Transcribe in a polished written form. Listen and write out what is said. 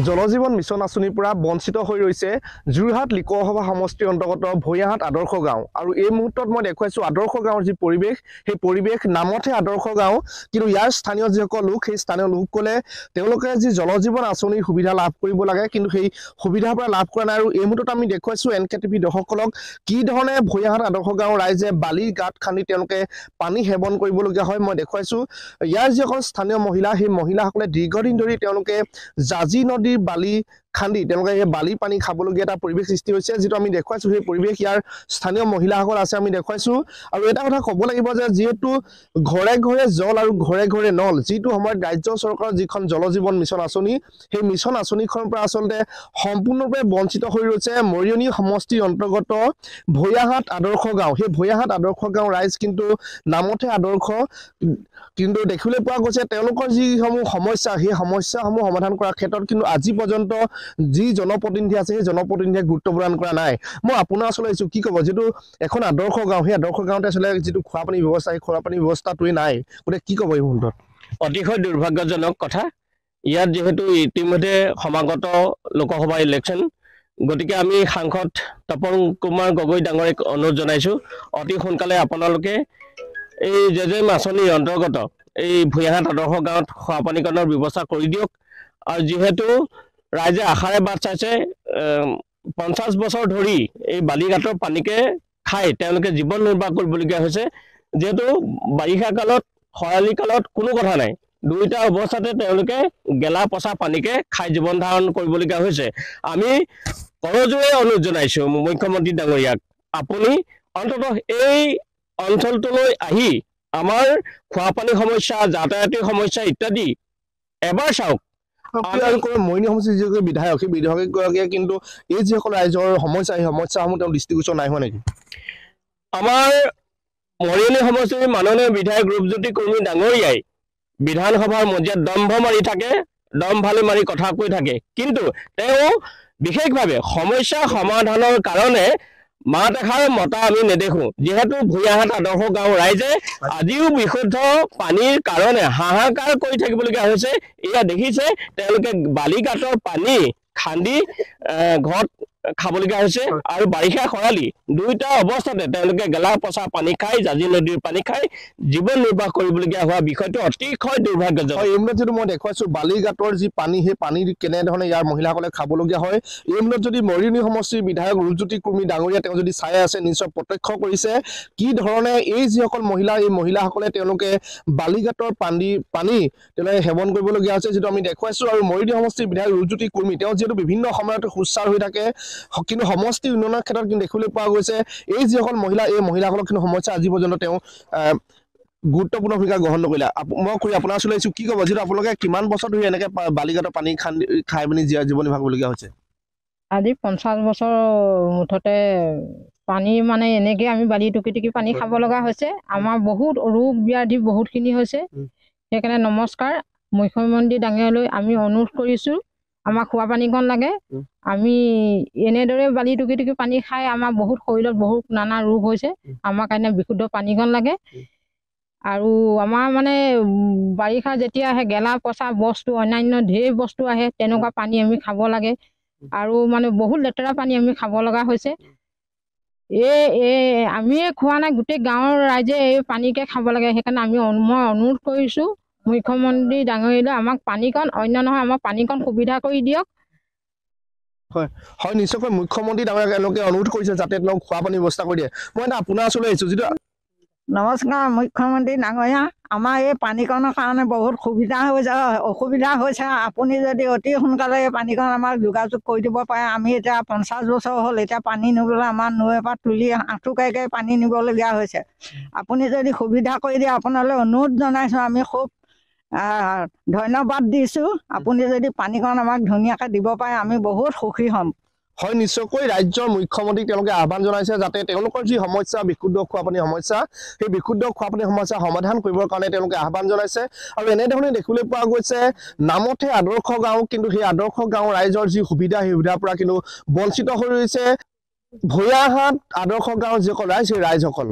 Jal Jeevan mission আঁচনিৰ পৰা বঞ্চিত হৈ ৰৈছে যোৰহাট লোকসভা সমষ্টিৰ অন্তৰ্গত ভৈয়াহাট আদৰ্শ গাঁও। আৰু এই মুহূৰ্তত মই দেখুৱাইছোঁ আদৰ্শ গাঁৱৰ যি পৰিৱেশ, সেই পৰিৱেশ নামতহে আদৰ্শ গাঁও, কিন্তু ইয়াৰ স্থানীয় যিসকল লোক, সেই স্থানীয় লোকসকলে তেওঁলোকে যি জলজীৱন আঁচনিৰ সুবিধা লাভ কৰিব লাগে, কিন্তু সেই সুবিধাৰ পৰা লাভ কৰা নাই। আৰু এই মুহূৰ্তত আমি দেখুৱাইছোঁ NKTV দৰ্শকসকলক কি ধৰণে ভৈয়াহাট আদৰ্শ গাঁৱৰ ৰাইজে বালিৰ গাঁত খান্দি তেওঁলোকে পানী সেৱন কৰিবলগীয়া হয়। মই দেখুৱাইছোঁ ইয়াৰ যিসকল স্থানীয় মহিলা, সেই মহিলাসকলে দীৰ্ঘদিন ধৰি তেওঁলোকে জাজি নদীৰ বালি খান্দি তেওঁলোকে এই বালি পানী খাবলগীয়া এটা পৰিৱেশ সৃষ্টি হৈছে, যিটো আমি দেখুৱাইছোঁ সেই পৰিৱেশ ইয়াৰ স্থানীয় মহিলাসকল আছে আমি দেখুৱাইছোঁ। আৰু এটা কথা ক'ব লাগিব যে যিহেতু ঘৰে ঘৰে জল আৰু ঘৰে ঘৰে নল, যিটো সময়ত ৰাজ্য চৰকাৰৰ যিখন জলজীৱন মিছন আঁচনি, সেই মিছন আঁচনিখনৰ পৰা আচলতে সম্পূৰ্ণৰূপে বঞ্চিত হৈ ৰৈছে মৰিয়নি সমষ্টিৰ অন্তৰ্গত ভৈয়াহাট আদৰ্শ গাঁও। সেই ভৈয়াহাট আদৰ্শ গাঁও ৰাইজ কিন্তু নামতহে আদৰ্শ, কিন্তু দেখিবলৈ পোৱা গৈছে তেওঁলোকৰ যিসমূহ সমস্যা, সেই সমস্যাসমূহ সমাধান কৰাৰ ক্ষেত্ৰত কিন্তু আজি পৰ্যন্ত যি জনপ্ৰতিনিধি আছে সেই জনপ্ৰতিনিধিয়ে গুৰুত্ব প্ৰদান কৰা নাই। মই আপোনাৰ ওচৰলৈ আহিছোঁ, কি ক'ব, যিটো এখন আদৰ্শ গাঁও, সেই আদৰ্শ গাঁৱতে আচলতে যিটো খোৱাপানী ব্যৱস্থা, সেই খোৱাপানী ব্যৱস্থাটোৱে নাই, গতিকে কি ক'ব এই মুহূৰ্তত? অতিশয় দুৰ্ভাগ্যজনক কথা। ইয়াত যিহেতু ইতিমধ্যে সমাগত লোকসভা ইলেকশ্যন, গতিকে আমি সাংসদ তপন কুমাৰ গগৈ ডাঙৰীক অনুৰোধ জনাইছোঁ অতি সোনকালে আপোনালোকে এই জেজেম আঁচনিৰ অন্তৰ্গত এই ভৈয়াহাট আদৰ্শ গাঁৱত খোৱাপানীকৰণৰ ব্যৱস্থা কৰি দিয়ক। আৰু যিহেতু ৰাইজে আশাৰে বাট চাইছে, 50 বছৰ ধৰি এই বালিঘাটৰ পানীকে খাই তেওঁলোকে জীৱন নিৰ্বাহ কৰিবলগীয়া হৈছে। যিহেতু বাৰিষা কালত, খৰালি কালত কোনো কথা নাই, দুয়োটা অৱস্থাতে তেওঁলোকে গেলা পচা পানীকে খাই জীৱন ধাৰণ কৰিবলগীয়া হৈছে। আমি কৰজোৰে অনুৰোধ জনাইছোঁ মুখ্যমন্ত্ৰী ডাঙৰীয়াক, আপুনি অন্ততঃ এই অঞ্চলটোলৈ আহি আমাৰ খোৱাপানী সমস্যা, যাতায়াতৰ সমস্যা ইত্যাদি এবাৰ চাওক। মৰিয়নি সমষ্টিৰ যিগৰাকী বিধায়ক, সেই বিধায়কগৰাকীয়ে কিন্তু এই যিসকল ৰাইজৰ সমস্যা, সেই সমস্যাসমূহ তেওঁ দৃষ্টিগোচৰ নাই হোৱা নেকি? আমাৰ মৰিয়নি সমষ্টিৰ মাননীয় বিধায়ক ৰূপজ্যোতি কুৰ্মী ডাঙৰীয়াই বিধানসভাৰ মজিয়াত দম্ভ মাৰি থাকে, দম ভালি মাৰি কথা কৈ থাকে, কিন্তু তেওঁ বিশেষভাৱে সমস্যা সমাধানৰ কাৰণে মাত এষাৰ মতা আমি নেদেখোঁ। যিহেতু ভৈয়াহাট আদৰ্শ গাঁও ৰাইজে আজিও বিশুদ্ধ পানীৰ কাৰণে হাহাকাৰ কৰি থাকিবলগীয়া হৈছে। এয়া দেখিছে তেওঁলোকে বালিঘাটৰ পানী খান্দি ঘৰত খাবলগীয়া হৈছে। আৰু বাৰিষা খৰালি দুয়োটা অৱস্থাতে তেওঁলোকে গেলা পচা পানী খাই, জাজি নদীৰ পানী খাই জীৱন নিৰ্বাহ কৰিবলগীয়া হোৱা বিষয়টো অতিশয় দুৰ্ভাগ্যজনক। এই মুহূৰ্তত যিটো মই দেখুৱাইছোঁ বালিঘাটৰ যি পানী, সেই পানী কেনেধৰণে ইয়াৰ মহিলাসকলে খাবলগীয়া হয়, এই মুহূৰ্তত যদি মৰিয়নি সমষ্টিৰ বিধায়ক ৰূপজ্যোতি কুৰ্মী ডাঙৰীয়া তেওঁ যদি চাই আছে, নিশ্চয় প্ৰত্যক্ষ কৰিছে কি ধৰণে এই যিসকল মহিলা, এই মহিলাসকলে তেওঁলোকে বালিঘাটৰ পানী তেওঁলোকে সেৱন কৰিবলগীয়া হৈছে, যিটো আমি দেখুৱাইছোঁ। আৰু মৰিয়নি সমষ্টিৰ বিধায়ক ৰূপজ্যোতি কুৰ্মী তেওঁ যিহেতু বিভিন্ন সময়তে সোচ্চাৰ হৈ থাকে, কিন্তু সমষ্টি উন্নয়নৰ ক্ষেত্ৰত কিন্তু দেখিবলৈ পোৱা গৈছে এই যিসকল মহিলা, এই মহিলাসকলক কিন্তু সমস্যা আজি পৰ্যন্ত তেওঁ গুৰুত্বপূৰ্ণ ভূমিকা গ্ৰহণ নকৰিলে। মই কৰি আপোনাৰ ওচৰলৈ আহিছোঁ, কি ক'ব, যিটো আপোনালোকে কিমান বছৰ ধৰি এনেকৈ বালিঘাটৰ পানী খাই পিনি জীৱন নিৰ্বাহ কৰিবলগীয়া হৈছে? আজি 50 বছৰ মুঠতে পানী মানে এনেকৈ আমি বালি টুকি টুকি পানী খাব লগা হৈছে। আমাৰ বহুত ৰোগ ব্যাধি বহুতখিনি হৈছে। সেইকাৰণে নমস্কাৰ, মুখ্যমন্ত্ৰী ডাঙৰীয়ালৈ আমি অনুৰোধ কৰিছোঁ, আমাক খোৱা পানীকণ লাগে। আমি এনেদৰে বালি টুকি টুকি পানী খাই আমাৰ বহুত শৰীৰত বহুত নানা ৰোগ হৈছে। আমাৰ কাৰণে বিশুদ্ধ পানীকণ লাগে। আৰু আমাৰ মানে বাৰিষা যেতিয়া আহে, গেলা পচা বস্তু, অন্যান্য ঢেৰ বস্তু আহে, তেনেকুৱা পানী আমি খাব লাগে। আৰু মানে বহুত লেতেৰা পানী আমি খাব লগা হৈছে। আমিয়ে খোৱা নাই, গোটেই গাঁৱৰ ৰাইজে এই পানীকে খাব লাগে। সেইকাৰণে মই অনুৰোধ কৰিছোঁ মুখ্যমন্ত্ৰী ডাঙৰীয়ালৈ আমাক পানীকণ, অন্য নহয় আমাক পানীকণ সুবিধা কৰি দিয়ক। হয় হয়, নিশ্চয়কৈ মুখ্যমন্ত্ৰী ডাঙৰীয়াক এওঁলোকে অনুৰোধ কৰিছে যাতে তেওঁলোক খোৱা পানী ব্যৱস্থা কৰি দিয়ে। মই এটা আপোনাৰ ওচৰলৈ আহিছোঁ, যিটো নমস্কাৰ মুখ্যমন্ত্ৰী ডাঙৰীয়া, আমাৰ এই পানীকণৰ কাৰণে বহুত অসুবিধা হৈছে। আপুনি যদি অতি সোনকালে এই পানীকণ আমাক যোগাযোগ কৰি দিব পাৰে। আমি এতিয়া 50 বছৰ হ'ল, এতিয়া পানী নিবলৈ আমাৰ নৈৰ পৰা তুলি আঁঠু কাঢ়ি পানী নিবলগীয়া হৈছে। আপুনি যদি সুবিধা কৰি দিয়ে, আপোনালৈ অনুৰোধ জনাইছোঁ। আমি খুব ধন্যবাদ দিছোঁ। আপুনি যদি পানীকণ আমাক ধুনীয়াকৈ দিব পাৰে, আমি বহুত সুখী হ'ম। হয়, নিশ্চয়কৈ ৰাজ্যৰ মুখ্যমন্ত্ৰীক তেওঁলোকে আহ্বান জনাইছে যাতে তেওঁলোকৰ যি সমস্যা, বিশুদ্ধ খোৱাপানীৰ সমস্যা, সেই বিশুদ্ধ খোৱাপানীৰ সমস্যা সমাধান কৰিবৰ কাৰণে তেওঁলোকে আহ্বান জনাইছে। আৰু এনেধৰণে দেখিবলৈ পোৱা গৈছে নামতহে আদৰ্শ গাঁও, কিন্তু সেই আদৰ্শ গাঁও ৰাইজৰ যি সুবিধা, সেই সুবিধাৰ পৰা কিন্তু বঞ্চিত হৈ ৰৈছে ভৈয়াহাট আদৰ্শ গাঁৱৰ যিসকল ৰাইজ, সেই ৰাইজসকল।